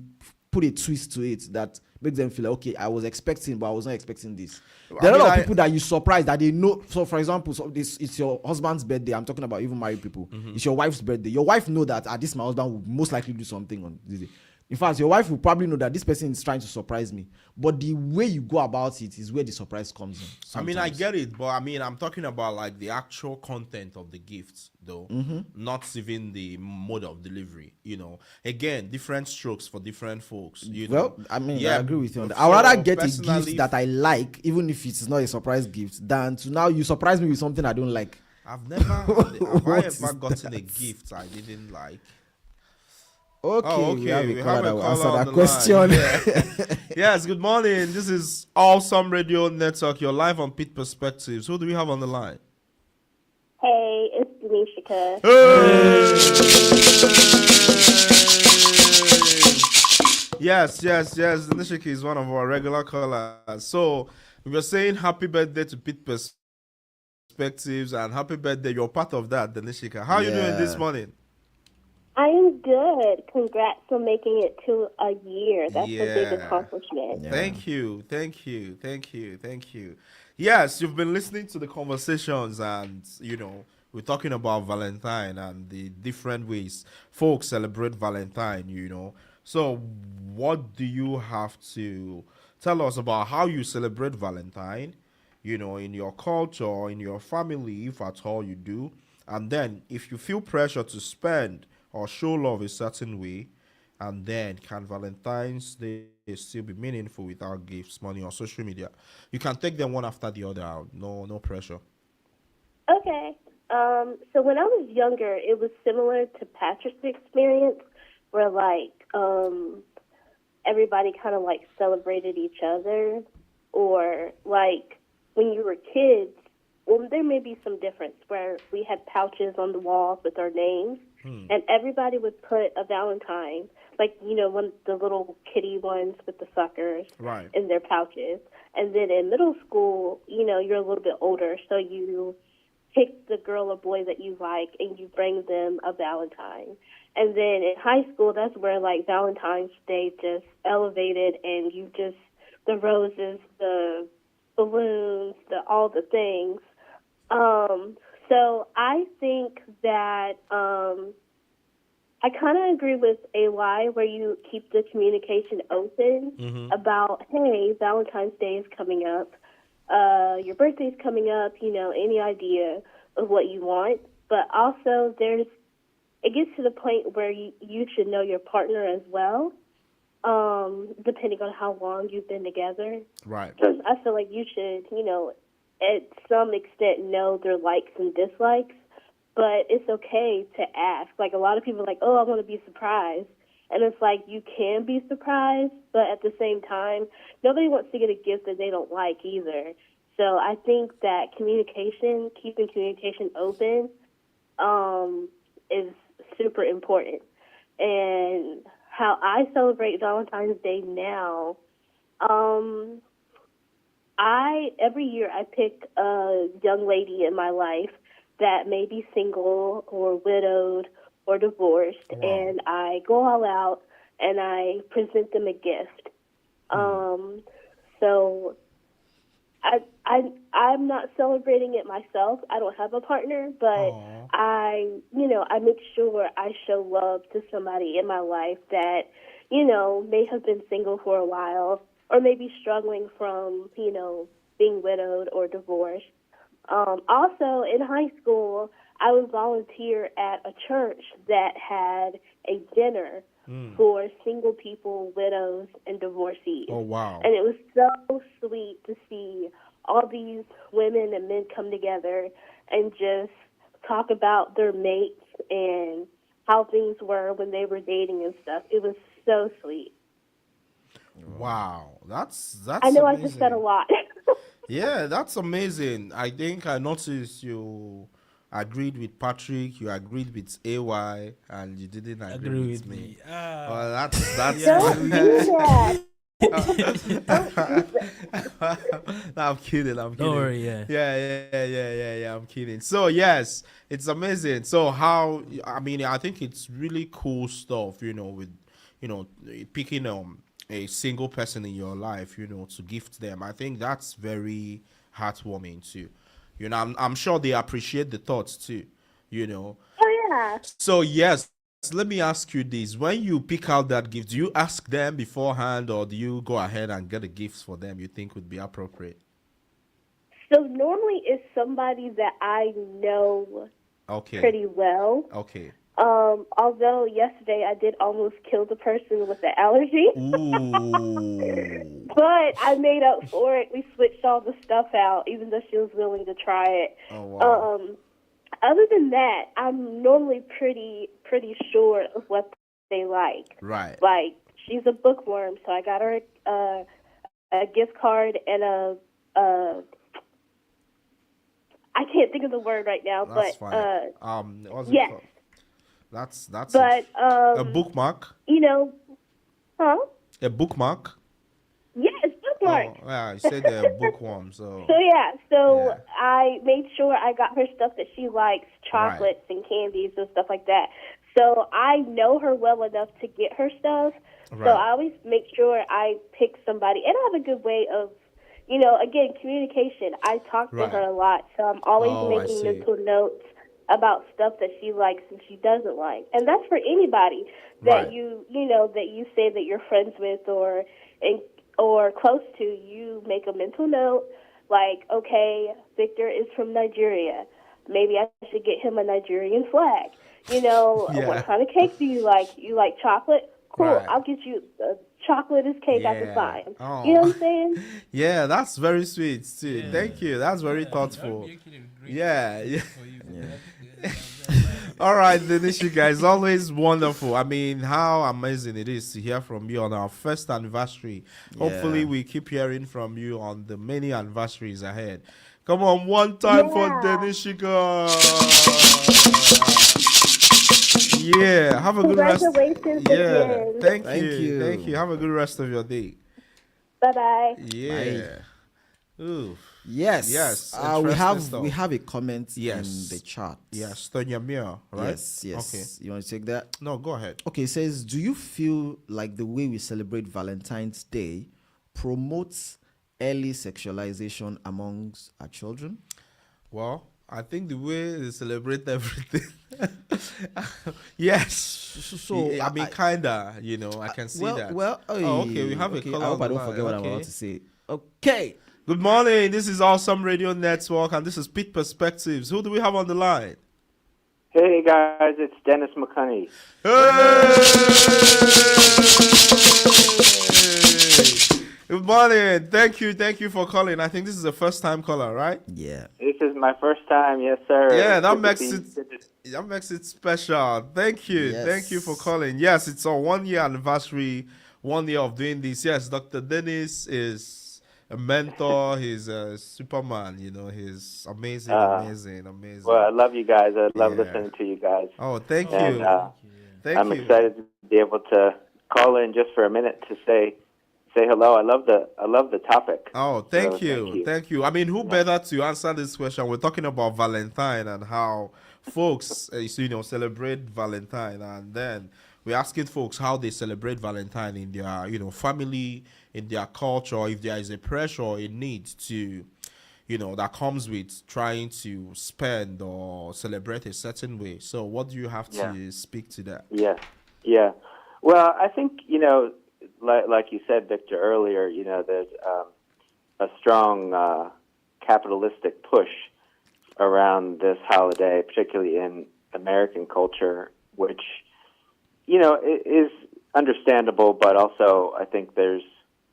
put a twist to it that makes them feel like, okay, I was expecting, but I was not expecting this. There are a lot of people that you surprise that they know. So, for example, it's your husband's birthday. I'm talking about even married people. It's your wife's birthday. Your wife know that this my husband will most likely do something on this day. In fact, your wife will probably know that this person is trying to surprise me. But the way you go about it is where the surprise comes in. I mean, I sometimes. get it, but I mean, I'm talking about like the actual content of the gift, though, not even the mode of delivery. Again, different strokes for different folks. Well, I mean, I agree with you on that. so I'd rather get a personally- gift that I like, even if it's not a surprise gift, than to now you surprise me with something I don't like. I've never, have I What ever is gotten a that? gift I didn't like? Okay, we have a caller that will caller answer on that the question. line. Yeah. Yes, good morning. This is Awesome Radio Network. You're live on Pitt Perspectives. Who do we have on the line? Hey, it's Denishika. Yes. Nishiki is one of our regular callers. So we were saying happy birthday to Pitt Perspectives and happy birthday. You're part of that, Nishika. How are you doing this morning? I am good. Congrats on making it to a year. That's a big Yeah. accomplishment. Thank you. Yes, you've been listening to the conversations and, we're talking about Valentine and the different ways folks celebrate Valentine, So what do you have to tell us about how you celebrate Valentine, in your culture or in your family, if at all you do. And then if you feel pressure to spend or show love a certain way, and then can Valentine's Day still be meaningful without gifts, money, or social media? You can take them one after the other out. No pressure. Okay. So when I was younger, it was similar to Patrick's experience, where everybody kind of celebrated each other, or when you were kids. Well, there may be some difference where we had pouches on the walls with our names, and everybody would put a Valentine, one of the little kitty ones with the suckers, Right. in their pouches. And then in middle school, you're a little bit older, so you pick the girl or boy that you like, and you bring them a Valentine. And then in high school, that's where Valentine's Day just elevated, and the roses, the balloons, all the things. So I think that I kind of agree with AY, where you keep the communication open about, hey, Valentine's Day is coming up. Your birthday's coming up, any idea of what you want. But also it gets to the point where you should know your partner as well, depending on how long you've been together. Right. I feel like you should, at some extent know their likes and dislikes, but it's okay to ask. A lot of people are like, oh, I want to be surprised. And it's you can be surprised, but at the same time, nobody wants to get a gift that they don't like either. So I think that keeping communication open, is super important. And how I celebrate Valentine's Day now, every year I pick a young lady in my life that may be single or widowed or divorced, and I go all out and I present them a gift. So I'm not celebrating it myself. I don't have a partner, but I make sure I show love to somebody in my life that, may have been single for a while, or maybe struggling from, being widowed or divorced. Also, in high school, I would volunteer at a church that had a dinner for single people, widows, and divorcees. Oh, wow. And it was so sweet to see all these women and men come together and just talk about their mates and how things were when they were dating and stuff. It was so sweet. Wow. That's I know amazing. I just said a lot. Yeah, that's amazing. I think I noticed you agreed with Patrick, you agreed with AY, and you didn't agree with me. Well, that's Don't do that. No, I'm kidding. Don't worry, yeah. Yeah. I'm kidding. So yes, it's amazing. So I think it's really cool stuff, with picking a single person in your life, to gift them. I think that's very heartwarming too. I'm sure they appreciate the thoughts too. Oh yeah. So yes, let me ask you this: when you pick out that gift, do you ask them beforehand, or do you go ahead and get the gifts for them you think would be appropriate? So normally it's somebody that I know pretty well. Okay. Although yesterday I did almost kill the person with the allergy. Ooh. But I made up for it. We switched all the stuff out, even though she was willing to try it. Oh, wow. Other than that, I'm normally pretty sure of what they like. Right. She's a bookworm, so I got her a gift card and I can't think of the word right now, That's but fine. What's it yes. called? That's But a bookmark. Huh? A bookmark. Yes, bookmark. Oh, yeah, you said they're bookworm, so. So I made sure I got her stuff that she likes, chocolates and candies and stuff like that. So I know her well enough to get her stuff. Right. So I always make sure I pick somebody, and I have a good way of, again, communication. I talk to her a lot, so I'm always making mental notes about stuff that she likes and she doesn't like. And that's for anybody that that you say that you're friends with or close to. You make a mental note Like, okay, Victor is from Nigeria. Maybe I should get him a Nigerian flag. You know, Yeah. what kind of cake do you like? You like chocolate? Cool. Right. I'll get you the chocolatest cake I can Yeah. find. Oh. You know what I'm saying? Yeah, that's very sweet too. Thank you. That's very thoughtful. Yeah, yeah. All right, Denisha, guys, always wonderful. I mean, how amazing it is to hear from you on our first anniversary. Hopefully, we keep hearing from you on the many anniversaries ahead. Come on, one time for Denisha. Yeah, have a good rest. Congratulations again. Thank you. Thank you. Have a good rest of your day. Bye-bye. Yeah. Ooh. Yes. Yes. We have a comment in the chat. Yes. Tonya Mia, right? Yes. Okay. You want to take that? No, go ahead. Okay, it says, do you feel like the way we celebrate Valentine's Day promotes early sexualization amongst our children? Well, I think the way they celebrate everything. Yes. So I mean, kinda, you know, I can see that. Well, okay, we have a caller. I hope I don't forget what I'm about to say. Okay. Good morning. This is Awesome Radio Network, and this is Pitt Perspectives. Who do we have on the line? Hey guys, it's Dennis McCunney. Hey! Good morning. Thank you for calling. I think this is a first time caller, right? Yeah. This is my first time, yes sir. Yeah, that Good makes it special. Thank you. Yes. Thank you for calling. Yes, it's our 1 year anniversary, 1 year of doing this. Yes, Dr. Dennis is a mentor. He's a Superman, you know. He's amazing. Well, I love you guys. I love listening to you guys. Oh, thank you. And, I'm excited to be able to call in just for a minute to say hello. I love the topic. Oh, thank you. I mean, who better to answer this question? We're talking about Valentine and how folks, celebrate Valentine, and then we're asking folks how they celebrate Valentine in their, family, in their culture, if there is a pressure or a need to, that comes with trying to spend or celebrate a certain way. So what do you have to speak to that? Yeah. Well, I think, like you said, Victor, earlier, there's a strong capitalistic push around this holiday, particularly in American culture, which, it is understandable, but also I think there's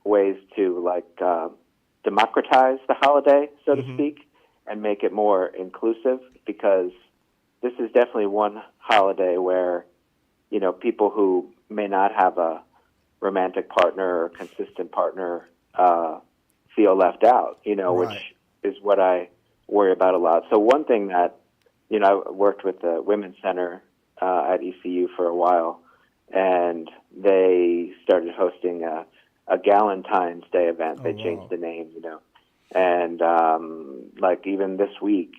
ways to democratize the holiday, so to speak, and make it more inclusive, because this is definitely one holiday where, people who may not have a romantic partner or consistent partner feel left out, which is what I worry about a lot. So one thing that, I worked with the Women's Center at ECU for a while, and they started hosting a Valentine's Day event. They changed the name, and even this week,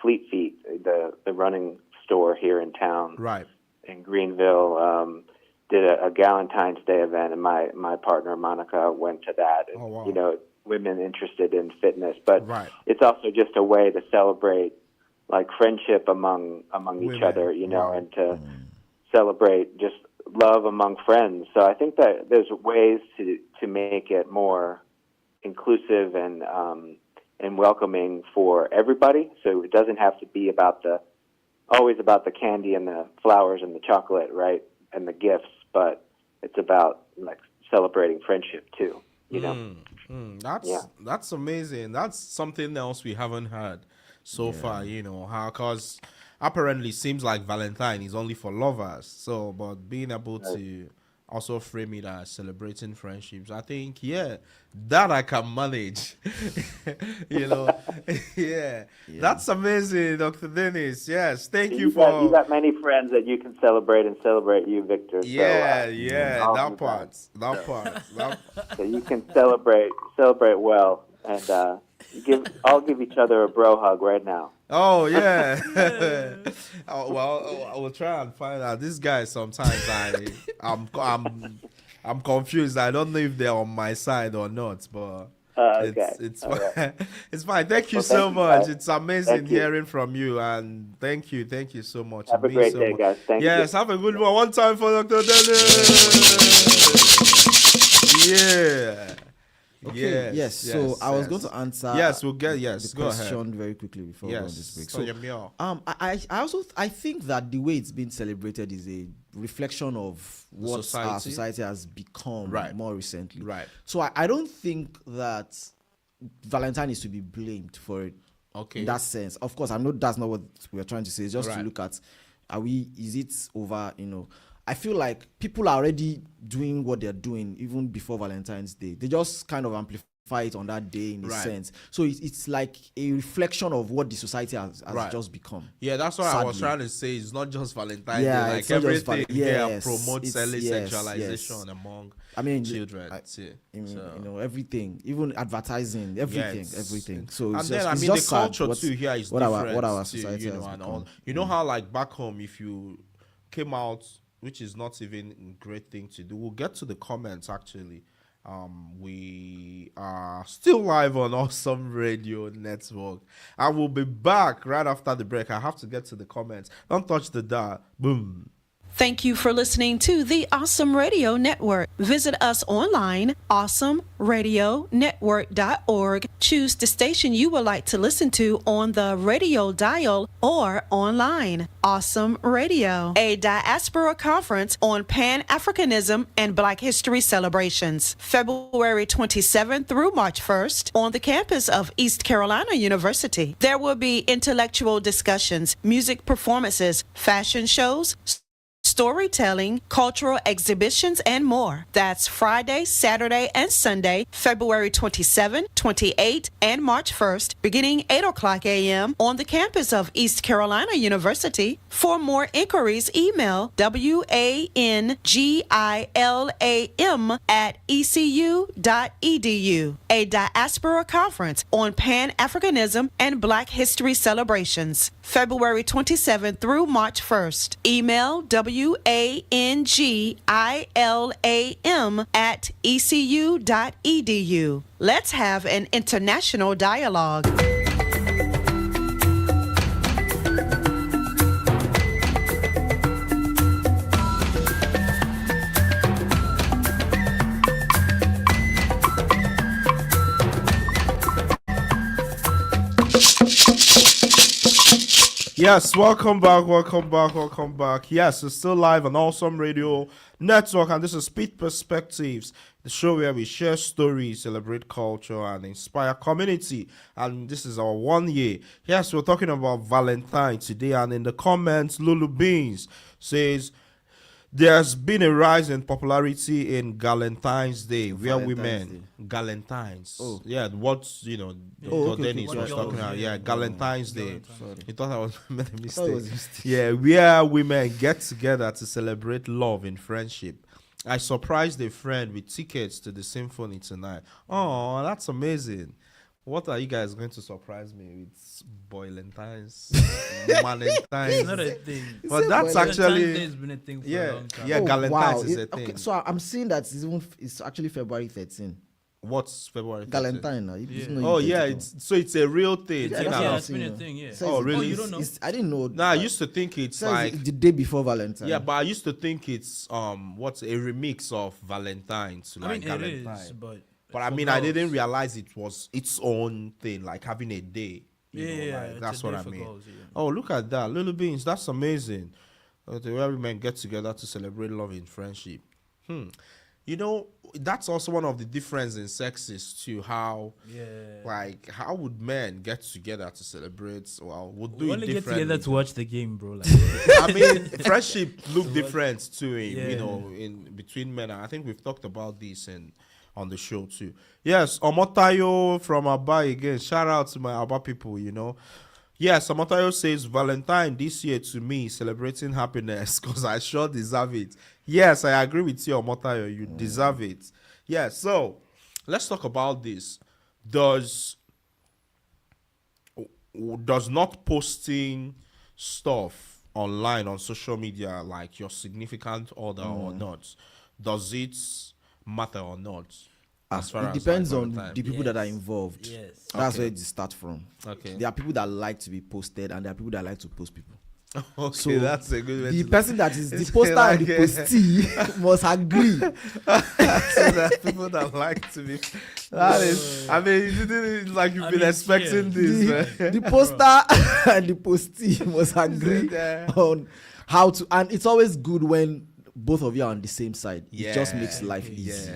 Fleet Feet, the running store here in town, in Greenville, did a Valentine's Day event, and my partner Monica went to that. And, women interested in fitness, but it's also just a way to celebrate friendship among each other, and to celebrate just love among friends. So I think that there's ways to make it more inclusive and welcoming for everybody. So it doesn't have to be always about the candy and the flowers and the chocolate, right, and the gifts, but it's about celebrating friendship too. That's amazing. That's something else we haven't heard so far. Because apparently seems like Valentine is only for lovers. So, but being able to also frame it as celebrating friendships, I think, that I can manage. That's amazing, Dr. Dennis. Yes, thank you for. You got many friends that you can celebrate and celebrate you, Victor. That part. So you can celebrate well, and I'll give each other a bro hug right now. Oh yeah. I will try and find out. This guy sometimes I'm confused. I don't know if they're on my side or not, but it's fine. Right. It's fine. Thank you so much. It's amazing hearing from you, and thank you so much. Have a great day, guys. Thank you. Yes, have a good one. One time for Dr. Dennis. Yeah. Okay. Yes. So I was going to answer. Yes, we'll get. the Yes, go ahead. question very quickly before we go on Yes. this break. So, So, your meal. I think that the way it's been celebrated is a reflection of what our society? society has become Right. more recently. Right. So I don't think that Valentine is to be blamed for it. Okay. In that sense, of course, I know that's not what we're trying to say. It's just to Right. look at, is it over? I feel like people are already doing what they're doing even before Valentine's Day. They just kind of amplify it on that day in a Right. sense. So it's like a reflection of what the society has Right. just become. Yeah, that's what I was Sadly. trying to say. It's not just Valentine's Yeah, Day. it's Like not just everything Val- here yes, promotes it's- early yes, sexualization yes. among children. too. Everything, even advertising, everything, Yes. everything. So And it's then just, I it's mean the just sad culture what- too here is what different. our too, society you has know, and become. all. You know how like back home, if you came out, which is not even a great thing to do. We'll get to the comments actually. We are still live on Awesome Radio Network. I will be back right after the break. I have to get to the comments. Don't touch the dial. Boom. Thank you for listening to the Awesome Radio Network. Visit us online, awesomeradionetwork.org. Choose the station you would like to listen to on the radio dial or online. Awesome Radio, a diaspora conference on Pan-Africanism and Black History celebrations. February 27th through March 1st on the campus of East Carolina University. There will be intellectual discussions, music performances, fashion shows, storytelling, cultural exhibitions, and more. That's Friday, Saturday, and Sunday, February 27, 28, and March 1st, beginning 8 o'clock a.m. on the campus of East Carolina University. For more inquiries, email WANGILAM@ecu.edu. A diaspora conference on Pan-Africanism and Black History celebrations, February 27 through March 1st. Email WANGILAM@ecu.edu. Let's have an international dialogue. Yes, welcome back. Yes, it's still live on Awesome Radio Network, and this is Pitt Perspectives, the show where we share stories, celebrate culture, and inspire community. And this is our 1 year. Yes, we're talking about Valentine today, and in the comments, Lulu Beans says, there's been a rise in popularity in Valentine's Day, where women, Galentines. Oh. Yeah, what's, Dr. okay, Dennis okay. was talking about. Yeah, Galentine's Day. Sorry. He thought I was made a thought it mistake. was a mistake. Yeah, where women get together to celebrate love and friendship. I surprised a friend with tickets to the symphony tonight. Oh, that's amazing. What are you guys going to surprise me with? Valentine's, Valentine's. Not a thing. But that's Valentine's actually Day has been a thing for a yeah, long time. yeah. Oh, Valentine's wow. is a Okay, thing. so I'm seeing that it's actually February 13. What's February? 13th? Valentine. Oh yeah, it's a real thing. Yeah, Thing that's around. what it's been a thing, yeah. Says Oh, it- really? you don't know? I didn't know. Nah, I used to think it's Says like the day before Valentine. yeah, but I used to think it's what's a remix of Valentine to I like mean, Valentine. it is, but I for mean, I girls. didn't realize it was its own thing, like having a day. Yeah, like, it's that's a what day I for mean. girls, yeah. Oh, look at that, Little Beans. That's amazing. The way women get together to celebrate love and friendship. That's also one of the difference in sexes too. How how would men get together to celebrate? Well, would do We it only get differently. together to watch the game, bro. Like, I mean, friendship look different too. Yeah. In between men. I think we've talked about this on the show too. Yes, Omotayo from Aba again. Shout out to my Aba people. Yes, Omotayo says Valentine this year to me celebrating happiness because I sure deserve it. Yes, I agree with you, Omotayo. You deserve it. Yeah. So let's talk about this. Does not posting stuff online on social media like your significant other or not, does it matter or not? As far It as depends like on Valentine? the people that are involved. Yes. That's Okay. where it starts from. Okay. There are people that like to be posted, and there are people that like to post people. Okay, So that's a good way the to person that is the It's poster like, and the postee must agree. So there's people that like to be. That is, I mean, you didn't like you've been expecting this. The poster and the postee must agree on how to, and it's always good when both of you are on the same side. It just makes life easy.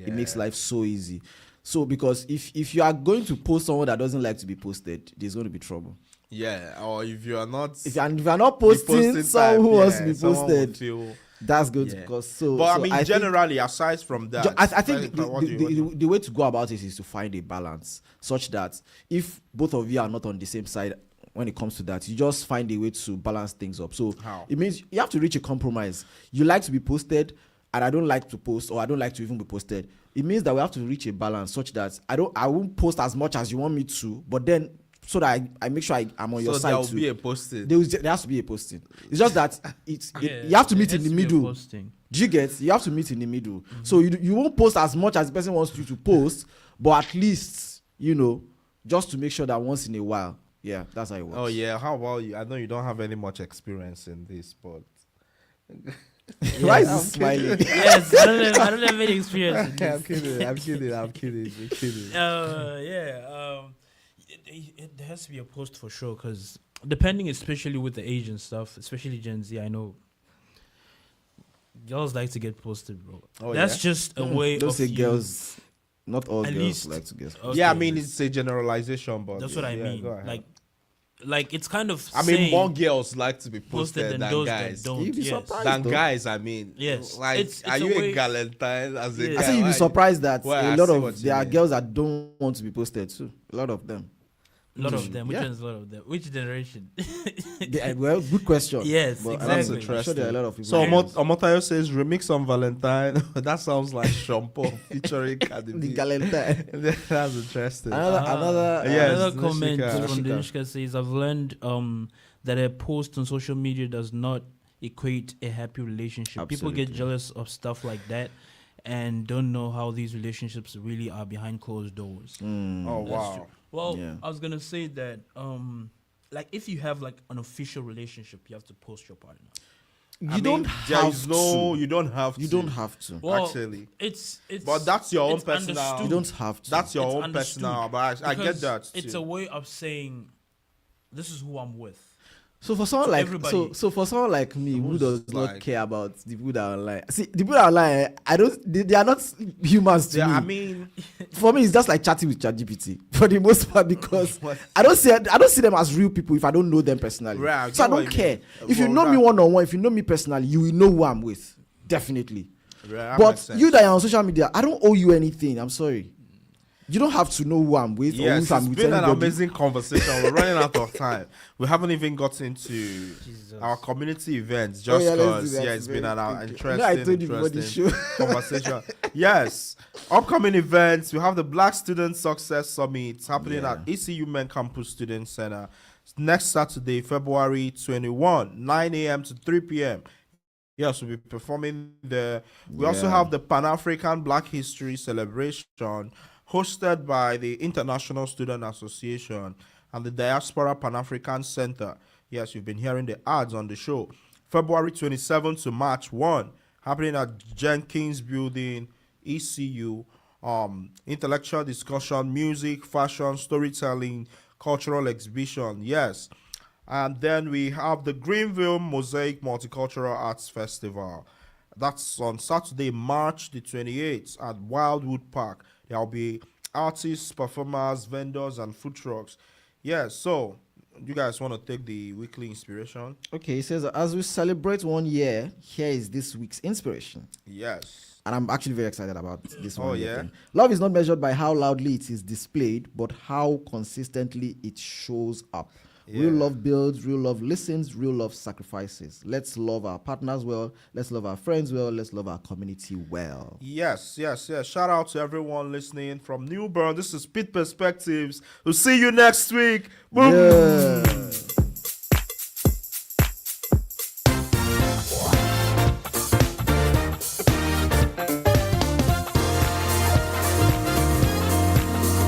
It makes life so easy. So because if you are going to post someone that doesn't like to be posted, there's going to be trouble. Yeah, or if you are not, if you are not posting someone who wants to be posted, that's good because so. But so I mean, generally, aside from that, I think the way to go about it is to find a balance such that if both of you are not on the same side when it comes to that, you just find a way to balance things up. So it means you have to reach a compromise. You like to be posted, and I don't like to post, or I don't like to even be posted. It means that we have to reach a balance such that I won't post as much as you want me to, but then so that I make sure I'm on your side too. So there will be a posting. There has to be a posting. It's just that you have to meet in the middle. Do you get? You have to meet in the middle. Mm-hmm. So you won't post as much as the person wants you to post, but at least, just to make sure that once in a while, that's how it works. Oh yeah, how about you? I know you don't have any much experience in this, but why is he smiling? Yes, I don't have any experience in this. I'm kidding. There has to be a post for sure, because depending, especially with the age and stuff, especially Gen Z, I know girls like to get posted, bro. That's just a way don't of say girls. Not all at girls least, like to get posted. Okay. Yeah, I mean it's a generalization, but that's what I mean. Like it's kind of. I mean, more girls like to be posted than those guys. That don't. You'd be surprised, than though. Guys, I mean. Yes. Like, it's are you a Valentine as a guy? I say you'd be surprised that Well, a lot of there are girls that don't want to be posted too. A lot of them. A lot of them. Which one's a lot of them? Which generation? Well, good question. Yes, but exactly. That's interesting. I'm sure there are a lot of people. So Omotayo says remix on Valentine. That sounds like Shampoo featuring Cardi B. The Valentine. That's interesting. Another comment from Denishka says, I've learned that a post on social media does not equate a happy relationship. Absolutely. People get jealous of stuff like that and don't know how these relationships really are behind closed doors. Oh wow. True. Well, I was gonna say that like if you have like an official relationship, you have to post your partner. You don't have to. Well, actually. It's but that's your own personal. Understood. You don't have to. That's your own personal. But I get that. It's a way of saying, this is who I'm with. So for someone like everybody, so for someone like me who does not care about the people that are online, see the people that are online, they are not humans to me. I mean, for me it's just like chatting with ChatGPT for the most part, because I don't see them as real people if I don't know them personally. Right, so I don't care. If you know me one-on-one, if you know me personally, you will know who I'm with, definitely. Right, but you that are on social media, I don't owe you anything. I'm sorry. You don't have to know who I'm with or who I'm with. It's been an amazing conversation. We're running out of time. We haven't even gotten into our community events just because it's been an interesting conversation. Yes. Upcoming events, we have the Black Student Success Summit happening at ECU Men Campus Student Center next Saturday, February 21, 9 a.m. to 3 p.m. Yes, we'll be performing there. We also have the Pan-African Black History Celebration hosted by the International Student Association and the Diaspora Pan-African Center. Yes, you've been hearing the ads on the show. February 27 to March 1, happening at Jenkins Building, ECU. Intellectual discussion, music, fashion, storytelling, cultural exhibition. Yes. And then we have the Greenville Mosaic Multicultural Arts Festival. That's on Saturday, March the 28th at Wildwood Park. There will be artists, performers, vendors, and food trucks. Yeah, so you guys want to take the weekly inspiration? Okay, it says, as we celebrate 1 year, here is this week's inspiration. Yes. And I'm actually very excited about this one. Oh, yeah? Thing. Love is not measured by how loudly it is displayed, but how consistently it shows up. Yeah. Real love builds, real love listens, real love sacrifices. Let's love our partners well. Let's love our friends well. Let's love our community well. Yes. Shout out to everyone listening from New Bern. This is Pitt Perspectives. We'll see you next week. Boom. Yeah.